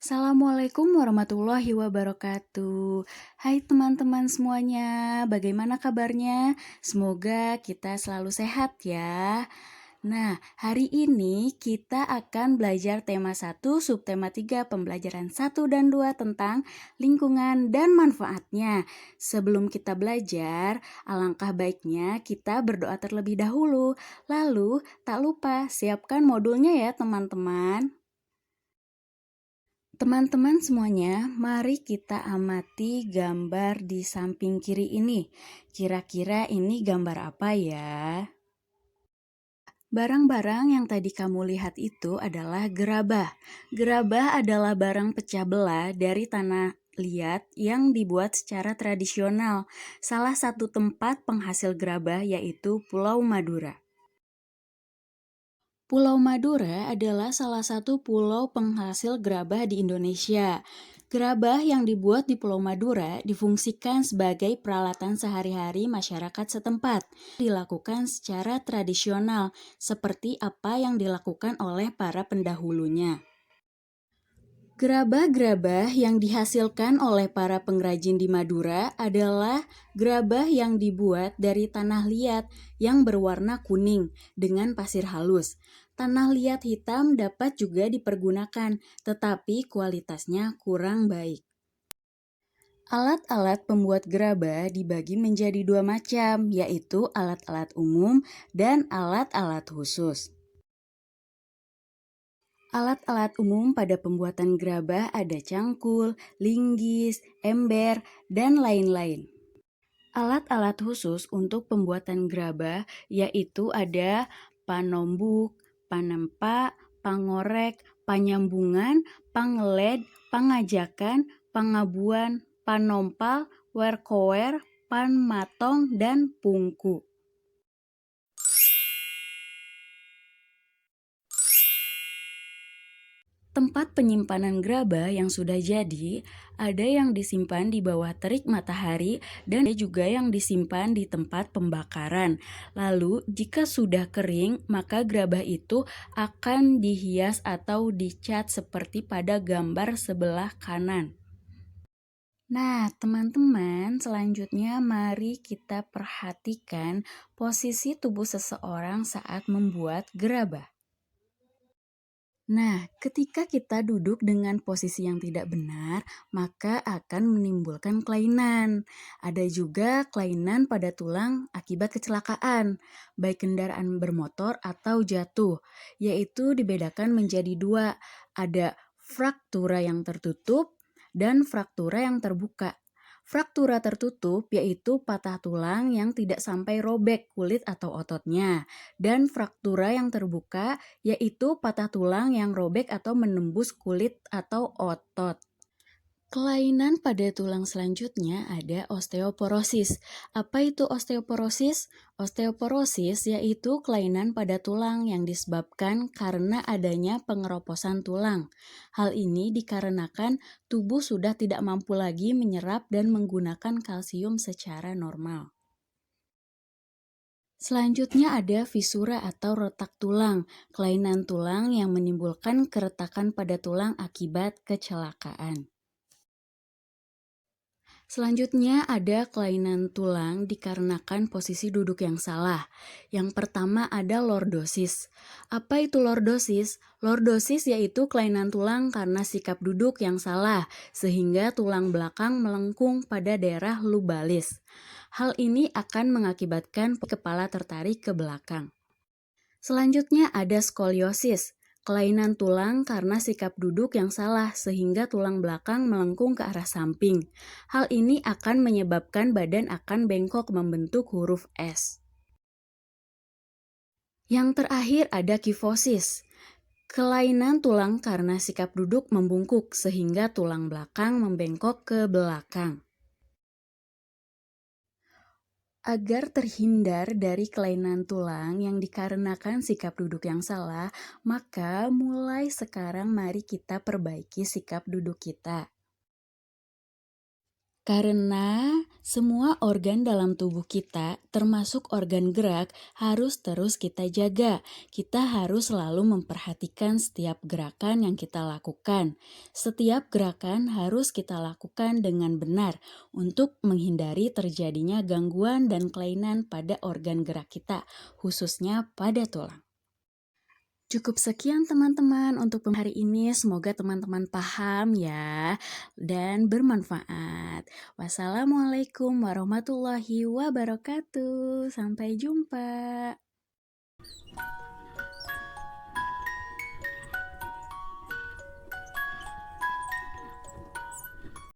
Assalamualaikum warahmatullahi wabarakatuh. Hai teman-teman semuanya, bagaimana kabarnya? Semoga kita selalu sehat ya. Nah, hari ini kita akan belajar tema 1, subtema 3, pembelajaran 1 dan 2 tentang lingkungan dan manfaatnya. Sebelum kita belajar, alangkah baiknya kita berdoa terlebih dahulu. Lalu, tak lupa siapkan modulnya ya teman-teman. Teman-teman semuanya, mari kita amati gambar di samping kiri ini. Kira-kira ini gambar apa ya? Barang-barang yang tadi kamu lihat itu adalah gerabah. Gerabah adalah barang pecah belah dari tanah liat yang dibuat secara tradisional. Salah satu tempat penghasil gerabah yaitu Pulau Madura. Pulau Madura adalah salah satu pulau penghasil gerabah di Indonesia. Gerabah yang dibuat di Pulau Madura difungsikan sebagai peralatan sehari-hari masyarakat setempat. Dilakukan secara tradisional, seperti apa yang dilakukan oleh para pendahulunya. Gerabah-gerabah yang dihasilkan oleh para pengrajin di Madura adalah gerabah yang dibuat dari tanah liat yang berwarna kuning dengan pasir halus. Tanah liat hitam dapat juga dipergunakan, tetapi kualitasnya kurang baik. Alat-alat pembuat gerabah dibagi menjadi dua macam, yaitu alat-alat umum dan alat-alat khusus. Alat-alat umum pada pembuatan gerabah ada cangkul, linggis, ember, dan lain-lain. Alat-alat khusus untuk pembuatan gerabah yaitu ada panombuk, panempa, pangorek, panyambungan, pangeled, pangajakan, pangabuan, panompal, werkower, panmatong, dan pungku. Tempat penyimpanan gerabah yang sudah jadi, ada yang disimpan di bawah terik matahari dan ada juga yang disimpan di tempat pembakaran. Lalu, jika sudah kering, maka gerabah itu akan dihias atau dicat seperti pada gambar sebelah kanan. Nah, teman-teman, selanjutnya mari kita perhatikan posisi tubuh seseorang saat membuat gerabah. Nah, ketika kita duduk dengan posisi yang tidak benar, maka akan menimbulkan kelainan. Ada juga kelainan pada tulang akibat kecelakaan, baik kendaraan bermotor atau jatuh, yaitu dibedakan menjadi dua. Ada fraktura yang tertutup dan fraktura yang terbuka. Fraktura tertutup yaitu patah tulang yang tidak sampai robek kulit atau ototnya, dan fraktura yang terbuka yaitu patah tulang yang robek atau menembus kulit atau otot. Kelainan pada tulang selanjutnya ada osteoporosis. Apa itu osteoporosis? Osteoporosis yaitu kelainan pada tulang yang disebabkan karena adanya pengeroposan tulang. Hal ini dikarenakan tubuh sudah tidak mampu lagi menyerap dan menggunakan kalsium secara normal. Selanjutnya ada fisura atau retak tulang, kelainan tulang yang menimbulkan keretakan pada tulang akibat kecelakaan. Selanjutnya ada kelainan tulang dikarenakan posisi duduk yang salah. Yang pertama ada lordosis. Apa itu lordosis? Lordosis yaitu kelainan tulang karena sikap duduk yang salah, sehingga tulang belakang melengkung pada daerah lubalis. Hal ini akan mengakibatkan kepala tertarik ke belakang. Selanjutnya ada skoliosis, kelainan tulang karena sikap duduk yang salah sehingga tulang belakang melengkung ke arah samping. Hal ini akan menyebabkan badan akan bengkok membentuk huruf S. Yang terakhir ada kifosis, kelainan tulang karena sikap duduk membungkuk sehingga tulang belakang membengkok ke belakang. Agar terhindar dari kelainan tulang yang dikarenakan sikap duduk yang salah, maka mulai sekarang mari kita perbaiki sikap duduk kita. Karena semua organ dalam tubuh kita, termasuk organ gerak, harus terus kita jaga. Kita harus selalu memperhatikan setiap gerakan yang kita lakukan. Setiap gerakan harus kita lakukan dengan benar untuk menghindari terjadinya gangguan dan kelainan pada organ gerak kita, khususnya pada tulang. Cukup sekian teman-teman untuk hari ini. Semoga teman-teman paham ya dan bermanfaat. Wassalamualaikum warahmatullahi wabarakatuh. Sampai jumpa.